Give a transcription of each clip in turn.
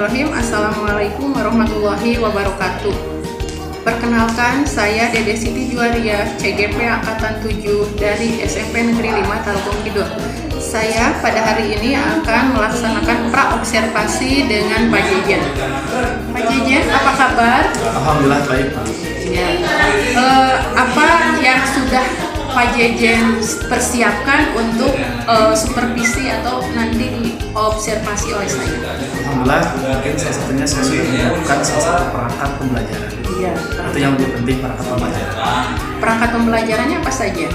Bismillahirrahmanirrahim. Assalamualaikum warahmatullahi wabarakatuh. Perkenalkan, saya Dede Siti Juwaria, CGP Angkatan 7 dari SMP Negeri 5 Tarogong Kidul. Saya pada hari ini akan melaksanakan praobservasi dengan Pak Jejen. Pak Jejen, apa kabar? Alhamdulillah baik, Pak. Ya. Apa yang sudah Pak Jejen persiapkan untuk supervisi atau nanti diobservasi oleh saya? Alhamdulillah, mungkin salah satunya saya sudah menyiapkan salah satu perangkat pembelajaran. Iya. Itu yang lebih penting, perangkat pembelajaran. Perangkat pembelajarannya apa saja?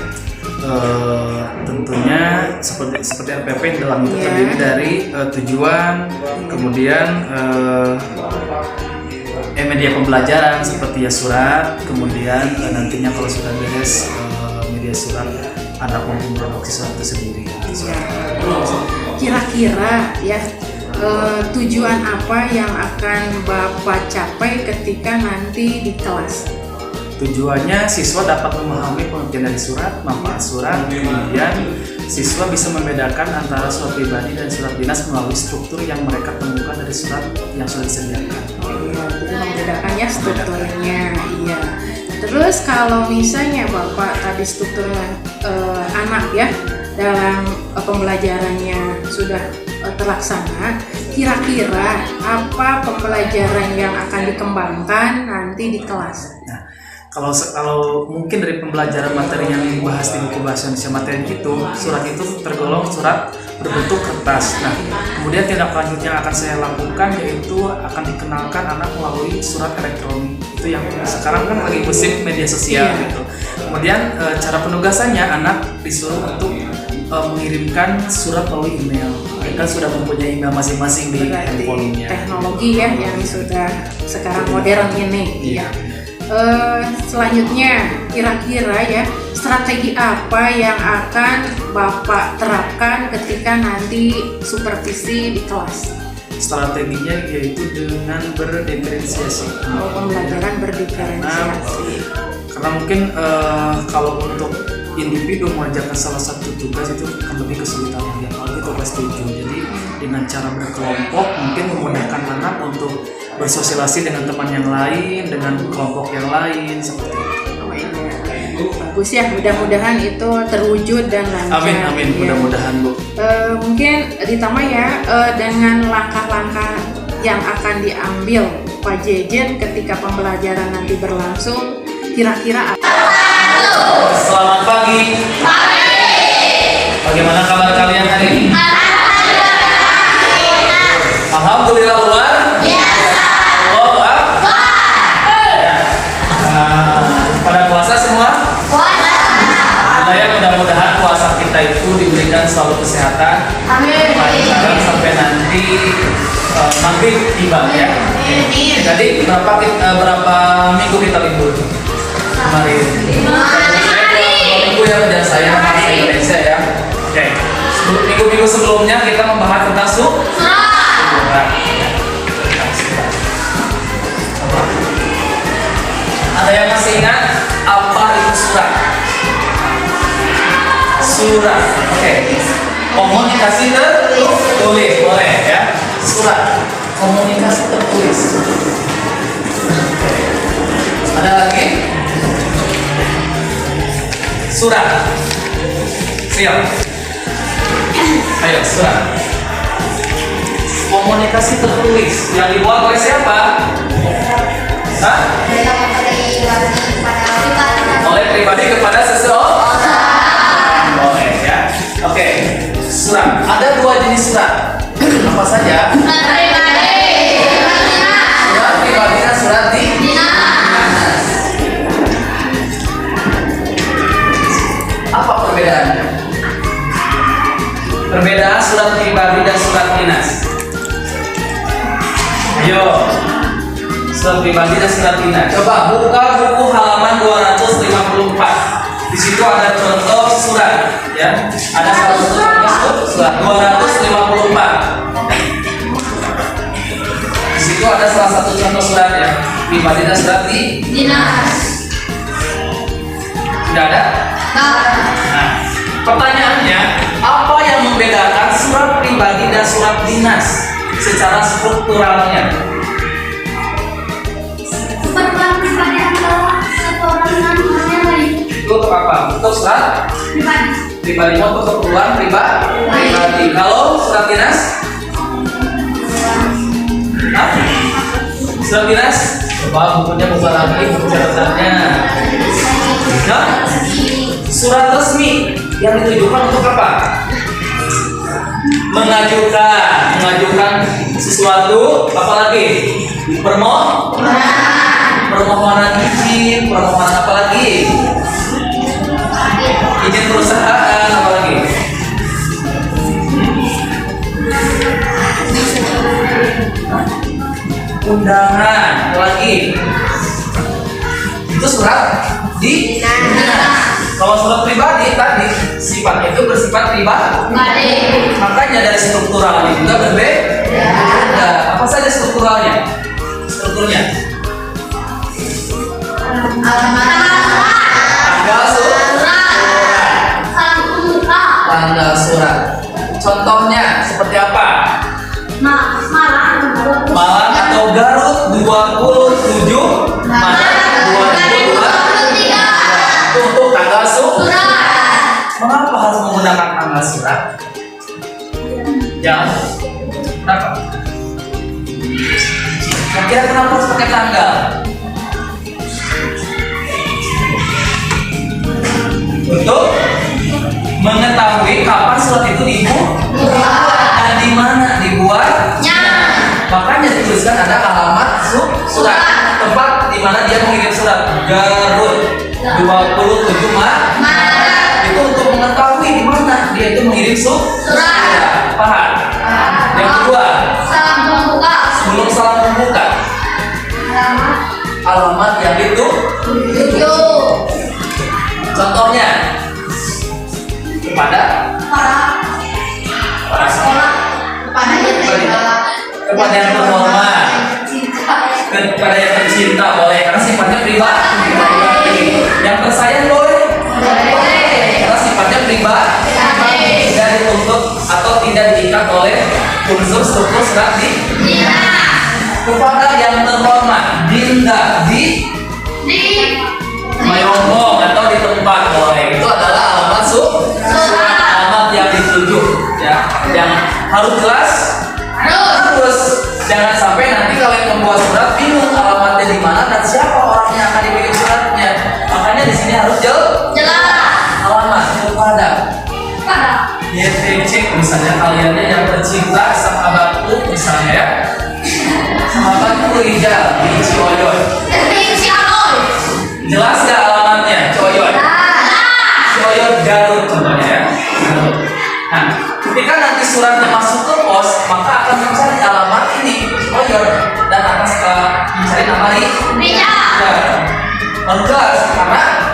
Tentunya seperti RPP yang dalam itu terdiri dari tujuan, kemudian media pembelajaran seperti ya surat, kemudian nantinya kalau sudah beres media surat, anak mampu memproduksi surat itu sendiri. Kira-kira ya tujuan apa yang akan Bapak capai ketika nanti di kelas? Tujuannya siswa dapat memahami pengertian dari surat, manfaat surat, kemudian siswa bisa membedakan antara surat pribadi dan surat dinas melalui struktur yang mereka temukan dari surat yang sudah disediakan. Iya, jadi membedakan ya strukturnya. Iya. Terus kalau misalnya Bapak tadi strukturnya anak ya dalam pembelajarannya sudah terlaksana, kira-kira apa pembelajaran yang akan dikembangkan nanti di kelas? Nah, kalau mungkin dari pembelajaran materi yang dibahas di buku bahasa Indonesia materi itu, surat itu tergolong surat berbentuk kertas. Nah, kemudian tindak lanjut yang akan saya lakukan yaitu akan dikenalkan anak melalui surat elektronik. Itu yang sekarang kan lagi musim media sosial gitu. Kemudian cara penugasannya anak disuruh untuk mengirimkan surat melalui email. Mereka sudah mempunyai email masing-masing di handphonenya. Teknologi ya yang sudah sekarang modern ini. Iya. Selanjutnya, kira-kira ya strategi apa yang akan Bapak terapkan ketika nanti supervisi di kelas? Strateginya yaitu dengan berdiferensiasi. Pembelajaran berdiferensiasi. Karena mungkin kalau untuk individu mengerjakan salah satu tugas itu akan lebih kesulitan lagi, apalagi tugas 7. Jadi dengan cara berkelompok mungkin memudahkan anak untuk bersosialisasi dengan teman yang lain, dengan kelompok yang lain seperti itu. Oh iya, bagus ya. Mudah-mudahan itu terwujud dan lancar. Amin, amin. Ya. Mudah-mudahan, Bu. Mungkin ditambah ya dengan langkah-langkah yang akan diambil Pak Jejen ketika pembelajaran nanti berlangsung, kira-kira apa? Selamat pagi. Bagaimana kabar kalian hari ini? Alhamdulillah luar biasa. Pada puasa semua? Mudah-mudahan puasa kita itu diberikan selalu kesehatan. Amin. Lancar sampai nanti maghrib tiba ya. Jadi berapa minggu kita libur? Kemarin. 2 minggu ya dan saya bahasa Indonesia ya. Oke. Minggu-minggu sebelumnya kita membahas tentang surat. Ada yang masih ingat apa itu surat? Surat. Oke. Komunikasi tertulis boleh ya. Surat. Komunikasi tertulis. Ada lagi? Surat. Siap. Ayo, surat. Komunikasi tertulis yang dibuat oleh siapa? Hah? Oleh pribadi kepada seseorang. Boleh ya. Oke. Surat. Ada 2 jenis surat. Apa saja? Surat pribadi dan surat dinas. Apa perbedaannya? Perbedaan surat pribadi dan surat dinas. Ayo. Surat pribadi dan surat dinas. Coba buka buku halaman 254. Di situ ada contoh surat, ya. Ada salah satu contoh surat 254. Di situ ada salah satu contoh surat ya, pribadi dan surat Dinas. Tidak ada? Nah, pertanyaannya, apa yang membedakan surat pribadi dan surat dinas? secara strukturalnya? Keperluan pribadi atau seseorang yang lain. Itu untuk apa? Untuk surat pribadi, untuk keperluan pribadi. Kalau surat dinas? Hah? Surat dinas? Coba bukunya buka lagi, buku catatannya. Nah, surat resmi yang ditujukan untuk apa? Mengajukan sesuatu, apalagi permohonan izin, permohonan apalagi izin perusahaan, apalagi undangan, apalagi itu surat di kalau surat pribadi tadi sifatnya itu bersifat pribadi. Makanya dari strukturalnya juga berbeda. Apa saja strukturalnya? Strukturnya tanggal surat. Contohnya seperti apa? Malang atau Garut 27 Maret 2023 untuk tanggal surat. Mengapa harus menggunakan tanggal surat? Ya, kenapa? Kira-kira kenapa harus pakai tanggal? Untuk mengetahui kapan surat itu dibuat dan di mana dibuatnya. Makanya dituliskan ada alamat surat, tempat di mana dia mengirim surat. Garut 27 Maret. Itu untuk mengetahui di mana dia itu mengirim surat. Paham? Yang kedua, sebelum salam pembuka, alamat yang itu. Contohnya kepada para sekolah, kepada yang terhormat, kepada yang tercinta boleh karena sifatnya pribadi. Yang tersayang boleh karena sifatnya pribadi. Tidak dituntut atau tidak diikat oleh unsur struktur surat di. Kepada yang terhormat, dinda di Mayongkong atau di tempat boleh. Itu adalah alamat surat, alamat yang dituju, ya. Yang harus jelas, harus. Jangan sampai nanti kalian membuat surat bingung alamatnya di mana dan siapa orang yang akan dikirim suratnya. Makanya di sini harus jelas. Alamat kepada YTC misalnya kaliannya yang tercinta sahabatku misalnya ya. Sahabatku Rijal di Ciyoyo. Jelas gak alamatnya? Ciyoyo. Ciyoyo Garut contohnya ya. Nah, ketika nanti suratnya masuk ke pos, maka akan mencari alamat ini Ciyoyo dan akan mencari nama Rijal. Harus jelas karena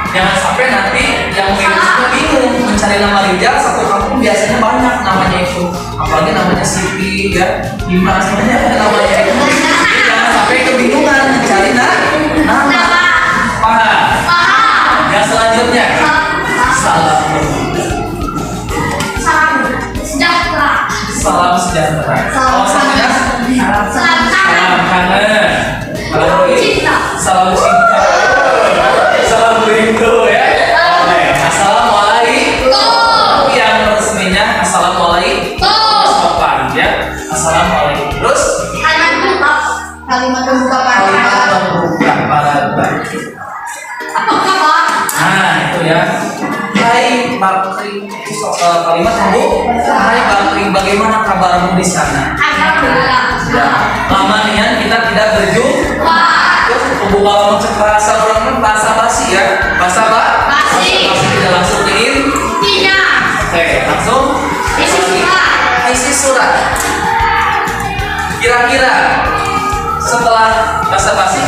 jangan sampai nanti yang mengirimnya bingung mencari nama Rijal. Satu kampung biasanya banyak namanya itu, apalagi namanya Siti ya, Dimas namanya itu. Jangan sampai kebingungan mencari nama. Paham? Yang selanjutnya salam sejahtera. Oh, salam kangen. Salam cinta. Salam rindu ya. Assalamualaikum. Yang resminya assalamualaikum. Sopan ya. Assalamualaikum. Terus kalimat pembuka paragraf. Nah itu ya. Hai Bakri, kalimat pembuka. Hai Bakri, bagaimana kabarmu di sana? Ya, lama nian kita tidak berjumpa. Terus pembuka lamun bahasa orang kan bahasa basi ya, bahasa basi tidak langsung diintinya. Oke, langsung isi surat. Kira-kira setelah bahasa basi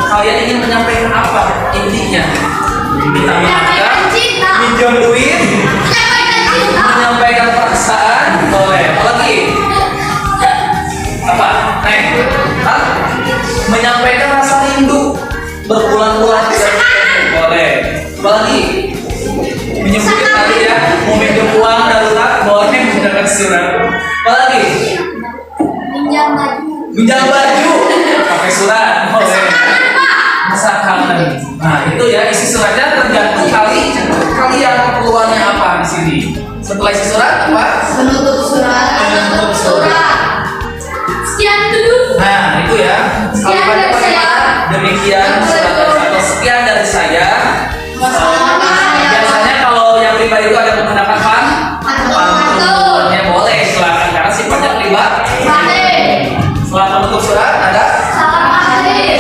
kalian ingin menyampaikan apa intinya? Minta maaf, minjem duit, menyampaikan perasaan, boleh. Apalagi apa? Menyampaikan rasa rindu berbulan-bulan boleh. Apalagi menyebutkan tadi ya, mau minjem uang darurat boleh menggunakan surat. Apalagi Pinjam baju. Pinjam baju pakai surat boleh. Masa kangen. Nah itu ya isi suratnya tergantung kalian keperluannya apa di sini. Setelah isi surat apa? Penutup surat. Penutup surat. Sekian dulu. Nah itu ya. Sekian dari saya. Demikian surat atau sekian dari saya. Wassalamualaikum. Biasanya kalau yang pribadi itu ada menggunakan pantunnya boleh silakan karena sifatnya pribadi. Setelah penutup surat ada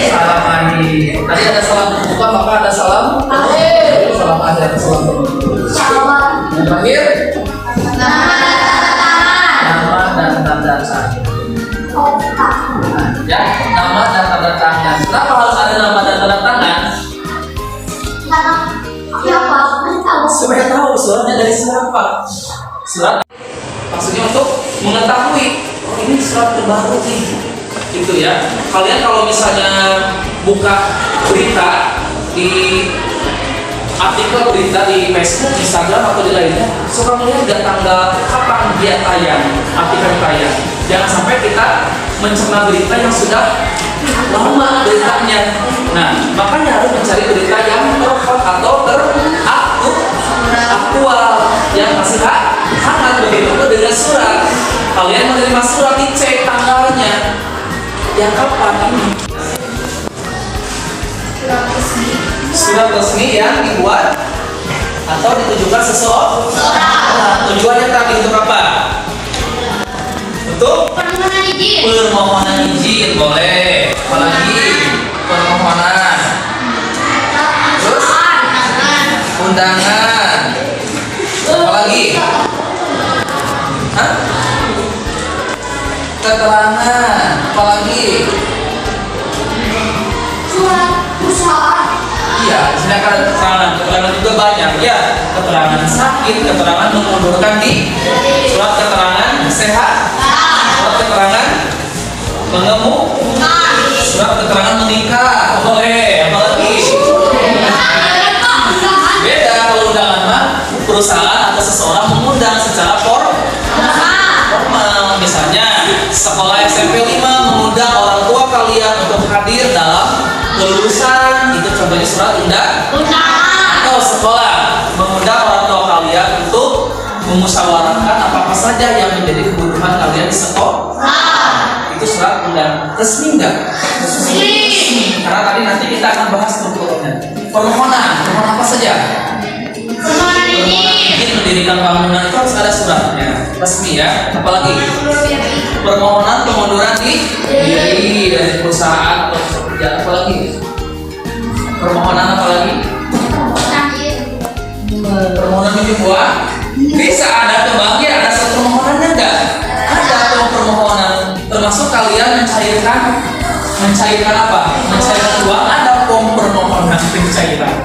salam akhir. Tadi ada salam pembuka maka ada salam akhir. Salam akhir. Salam penutup. Yang terakhir nama dan tanda tangan. Ya, nama dan tanda tangan. Kenapa harus ada nama dan tanda tangan? Supaya tahu suratnya dari siapa. Surat maksudnya untuk mengetahui oh ini surat terbaru nih, gitu ya. Kalian kalau misalnya buka berita di artikel berita di Facebook, Instagram atau di lainnya, suka melihat nggak tanggal kapan dia tayang, artikel tayang. Jangan sampai kita mencerna berita yang sudah lama beritanya. Nah, makanya harus mencari berita yang terhot atau aktual yang masih hangat. Begitu dengan surat. Kalian menerima surat dicek tanggalnya. Yang kapan ini? Surat resmi yang dibuat atau ditujukan seseorang. Tujuannya tadi untuk apa? Untuk permohonan izin boleh. Apalagi permohonan. Terus undangan. Apalagi? Hah? Keterangan. Apalagi? Surat perusahaan. Iya, di sini akan keterangan juga banyak ya. Keterangan sakit, keterangan mengundurkan diri, surat keterangan sehat, surat keterangan mengemuk, surat keterangan menikah, boleh. Apalagi? Beda kalau undangan mah perusahaan atau seseorang mengundang secara formal. Misalnya sekolah SMP 5 mengundang orang tua kalian untuk hadir dalam kelulusan, itu contohnya surat undangan. Atau sekolah mengundang orang tua kalian untuk memusyawarahkan apa saja yang menjadi kebutuhan kalian di sekolah. Itu surat undangan. Resmi enggak? Resmi. Karena tadi nanti kita akan bahas strukturnya. Permohonan apa saja? Permohonan Izin mendirikan bangunan itu harus ada suratnya. Resmi ya. Apalagi? Permohonan pengunduran diri dari perusahaan atau pekerjaan. Apalagi? Permohonan apalagi? Permohonan pinjam uang. Bisa ada kembangnya, ada satu permohonannya enggak? Ada permohonan. Termasuk kalian mencairkan apa? Mencairkan uang, ada form permohonan pencairan.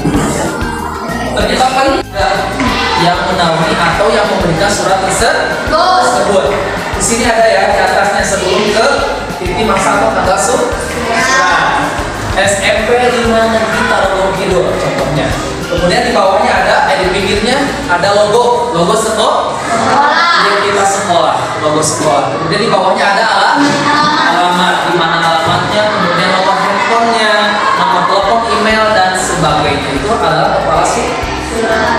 Ternyata kan yang menaungi atau yang memberikan surat tersebut. Di sini ada ya di atasnya sebelum ke titik masa atau tanggal surat. SMP 5 Negeri Tarogong Kidul contohnya. Kemudian di bawahnya ada, di pinggirnya ada logo sekolah. Identitas sekolah, logo sekolah. Kemudian di bawahnya ada alamat, di mana alamatnya, kemudian nomor handphonenya, nomor telepon, email dan sebagainya. Itu adalah kepala surat.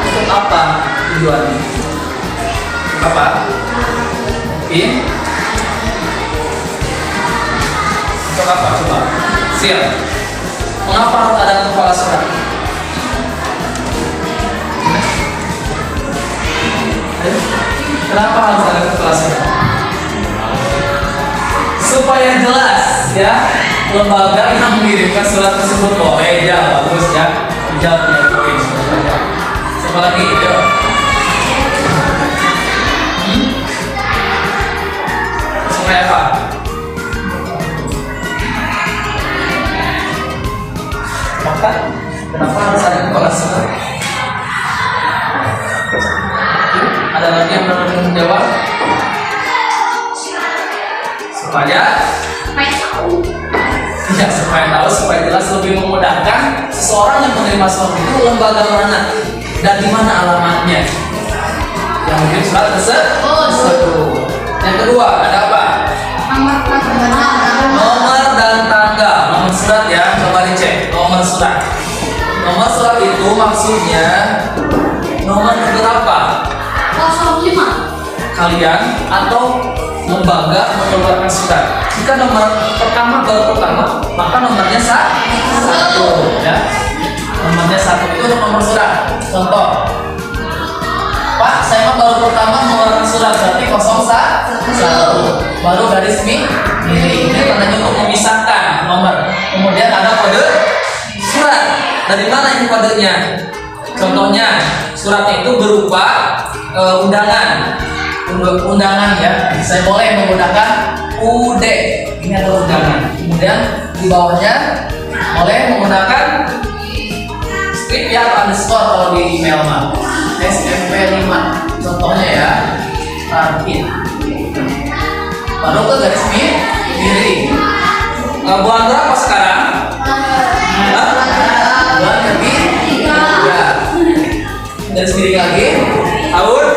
Untuk apa tujuannya? Apa? Untuk apa coba? Siap. Mengapa harus ada kepala surat? Kenapa harus ada kepala surat? Supaya jelas ya lembaga yang mengirimkan surat tersebut. Boleh ya, bagus ya. Jawabnya poin. Siapa lagi? Yuk. Supaya apa? Maka kenapa harus ada kepala surat? Ada lagi yang belum menjawab? Supaya tahu. Ya, supaya tahu, supaya jelas, lebih memudahkan seseorang yang menerima surat itu lembaga mana dan di mana alamatnya. Yang mungkin surat tersebut. Yang kedua ada apa? Nomor telepon. Nomor surat ya, coba dicek nomor surat. Nomor surat itu maksudnya nomor berapa 05. kalian atau lembaga mengeluarkan surat. Jika nomor pertama baru pertama, maka nomornya satu ya. Nomornya satu itu untuk nomor surat. Contoh, Pak, saya baru pertama mengeluarkan surat, berarti 01. Baru garis miring. Ini tandanya untuk memisahkan nomor. Kemudian ada kode surat. Dari mana ini kodenya? Contohnya, suratnya itu berupa undangan ya. Saya boleh menggunakan UD. Ini adalah undangan. Kemudian di bawahnya boleh menggunakan strip ya atau underscore kalau di email mah. SMP 5 contohnya ya. Target. Baru ke garis miring. Bulan berapa sekarang? Bulan ketiga. Garis miring lagi. Tahun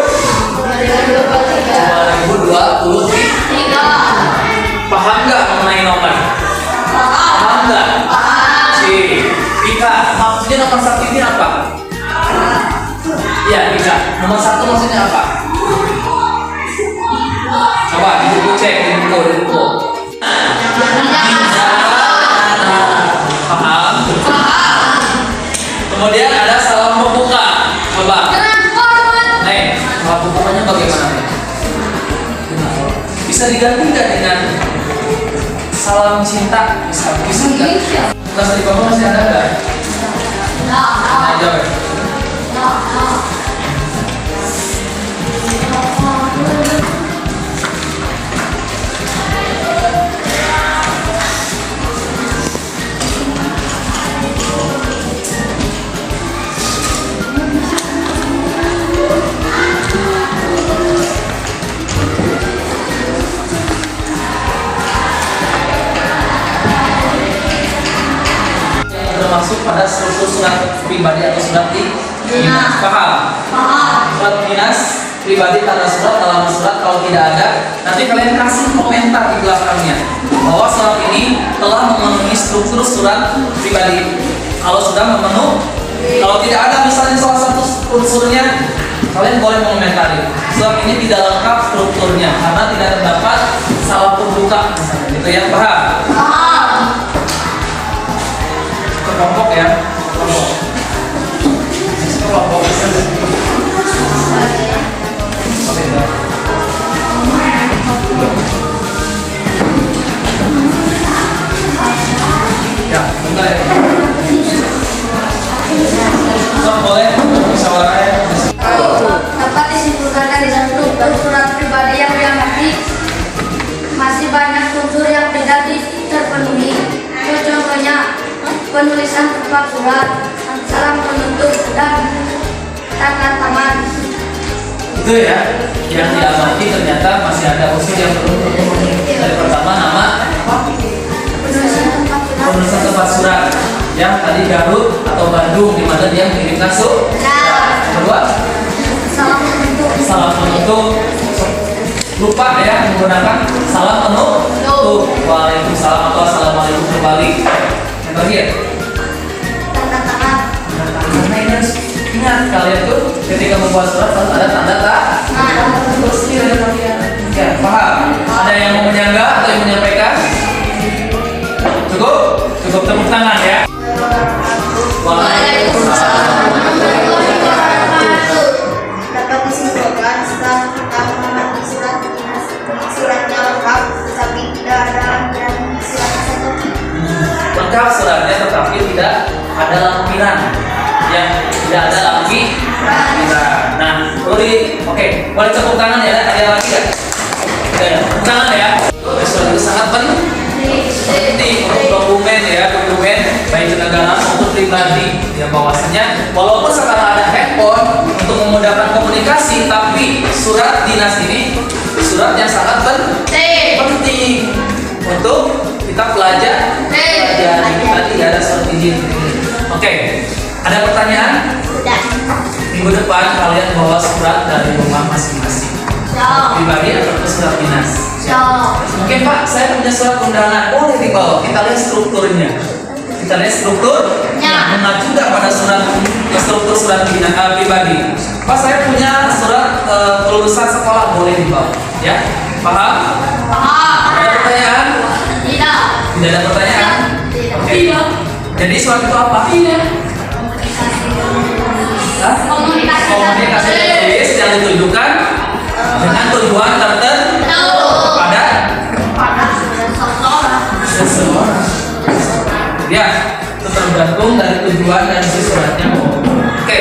2023. Paham nggak mengenai nomor? Paham nggak? Ika, maksudnya nomor satu ini apa? Iya, Ika. Nomor satu maksudnya apa? Coba di buku cek, di buku. Paham? Kemudian ada salam pembuka. Coba. Salam pembukanya bagaimana? Bisa diganti nggak dengan salam cinta? Bisa nggak? Kelas di bawah masih ada nggak? Nah, jawab. Termasuk pada struktur surat pribadi atau surat dinas. Paham? Surat dinas pribadi tanda surat, dalam surat kalau tidak ada, nanti kalian kasih komentar di belakangnya bahwa surat ini telah memenuhi struktur surat pribadi. Kalau sudah memenuhi, kalau tidak ada misalnya salah satu unsurnya, kalian boleh mengomentari surat ini tidak lengkap strukturnya karena tidak terdapat salah pembuka misalnya gitu ya. Paham? Kelompok ya, kelompok ya, bentar ya. Boleh musyawarah ya. Dapat disimpulkan dari struktur surat pribadi yang diamati masih banyak unsur yang tidak terpenuhi. Contohnya penulisan tempat surat, salam penutup, dan tanda tangan. Itu ya, yang diamati ternyata masih ada unsur yang belum terpenuhi. Dari pertama nama penulisan tempat surat, yang tadi Garut atau Bandung di mana dia mengirimkan surat. Kedua, salam penutup. Lupa ya menggunakan salam penutup. Waalaikumsalam atau assalamualaikum kembali. Yang terakhir, Tanda tangan. Nah, ini harus ingat kalian tuh ketika membuat surat harus ada tanda tangan. Terus ini ada kalian. Ya, paham? Ada yang mau menyangga atau yang menyampaikan? Cukup? Cukup tepuk tangan ya. Waalaikumsalam. Dapat disimpulkan setelah kita mengamati surat dinas, suratnya lengkap, tetapi tidak ada lampiran suratnya satu. Lengkap suratnya tetapi tidak ada lampiran. Ya, tidak ada lampiran. Nah, oke, boleh tepuk tangan ya. Ada lagi nggak? Tepuk tangan ya. Surat itu sangat penting untuk dokumen ya, dokumen baik negara maupun pribadi. Ya bahwasanya walaupun sekarang ada handphone untuk memudahkan komunikasi, tapi surat dinas ini surat yang sangat penting untuk kita pelajari. Tadi ada surat izin. Oke, ada pertanyaan? Minggu depan kalian bawa surat dari rumah masing-masing. Pribadi atau surat dinas? Mungkin Pak, saya punya surat undangan. boleh di bawah. Kita lihat strukturnya. Kita lihat strukturnya. Mengacu nggak pada struktur surat pribadi. Pak, saya punya surat kelulusan sekolah, boleh di bawah. Ya, paham? Ada pertanyaan? Tidak ada pertanyaan? Oke. Jadi surat itu apa? Hah? Komunikasi tertulis yang ditujukan dengan tujuan tertentu pada seseorang. Ya, itu tergantung dari tujuan dan si suratnya. Oke,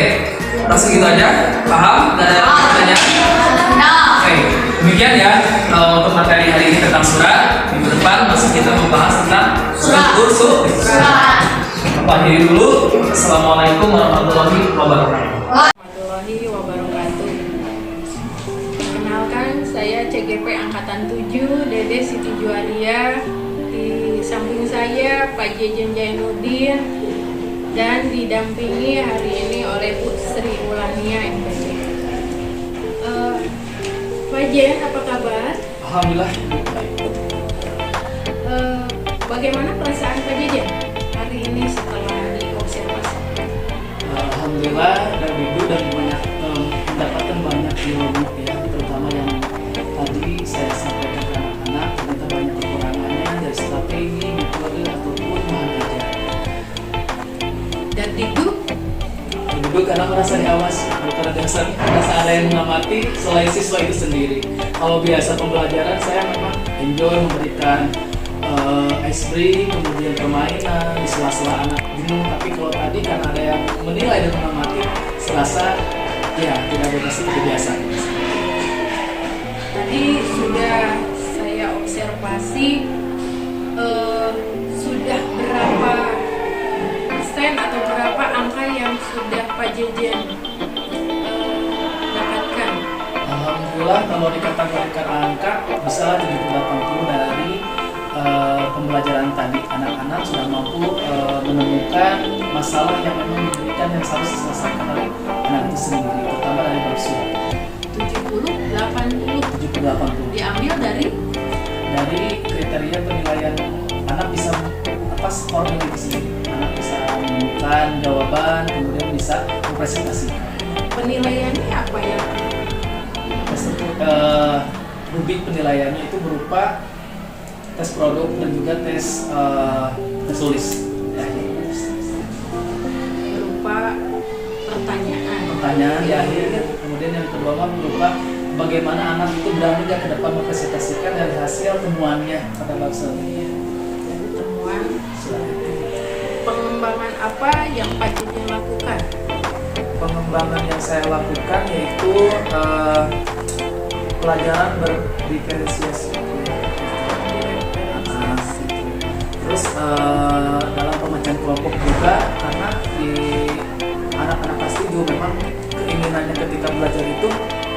langsung gitu aja. Paham? Gak ada pertanyaan? Oke, demikian ya untuk materi hari ini tentang surat. Minggu depan masih kita membahas tentang surat. Akhiri dulu. Assalamualaikum warahmatullahi wabarakatuh. Warahmatullahi wabarakatuh. Perkenalkan, saya CGP Angkatan 7, Dede Siti Juaria. Di samping saya Pak Jejen Jainuddin dan didampingi hari ini oleh Bu Sri Ulania MPC. Pak Jen, apa kabar? Alhamdulillah. Bagaimana perasaan Pak Jejen hari ini setelah diobservasi? Alhamdulillah dari ibu dan banyak mendapatkan banyak ilmu ya, terutama yang tadi saya sampaikan ke anak-anak. Ternyata banyak kekurangannya dari strategi, metode ataupun bahan ajar. Dan Didu? Ibu karena merasa diawasi, bukan merasa ada yang mengamati selain siswa itu sendiri. Kalau biasa pembelajaran saya memang enjoy memberikan ice break, kemudian permainan di sela-sela anak jenuh. Tapi kalau tadi karena ada yang menilai dan mengamati, serasa ya tidak bebas itu biasa. Tadi sudah saya observasi, sudah berapa persen atau berapa angka yang sudah Pak Jejen dapatkan? Alhamdulillah kalau dikategorikan angka bisa 70-80 dari pembelajaran tadi. Anak-anak sudah mampu menemukan masalah yang memang diberikan yang harus diselesaikan oleh anak itu sendiri, terutama dari bab surat. 70-80 diambil dari kriteria penilaian anak bisa apa skornya itu sendiri. Anak bisa menemukan jawaban, kemudian bisa mempresentasikan. penilaiannya apa ya? Rubik penilaiannya itu berupa tes produk dan juga tes tulis ya, Berupa pertanyaan di akhir. Kemudian yang kedua berupa bagaimana anak itu berani ke depan mempresentasikan dari hasil temuannya pada bangsa. Dari temuan. Pengembangan apa yang Pak Jejen lakukan? Pengembangan yang saya lakukan yaitu pelajaran berdiferensiasi. Terus dalam pemecahan kelompok juga, karena di anak-anak pasti juga memang keinginannya ketika belajar itu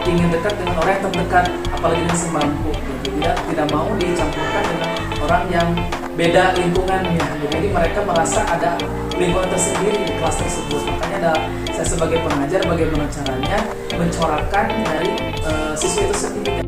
ingin dekat dengan orang yang terdekat, apalagi yang semampu. Dia tidak mau dicampurkan dengan orang yang beda lingkungannya. Jadi mereka merasa ada lingkungan tersendiri di kelas tersebut. Makanya saya sebagai pengajar bagaimana caranya mencorakkan dari siswa itu sendiri.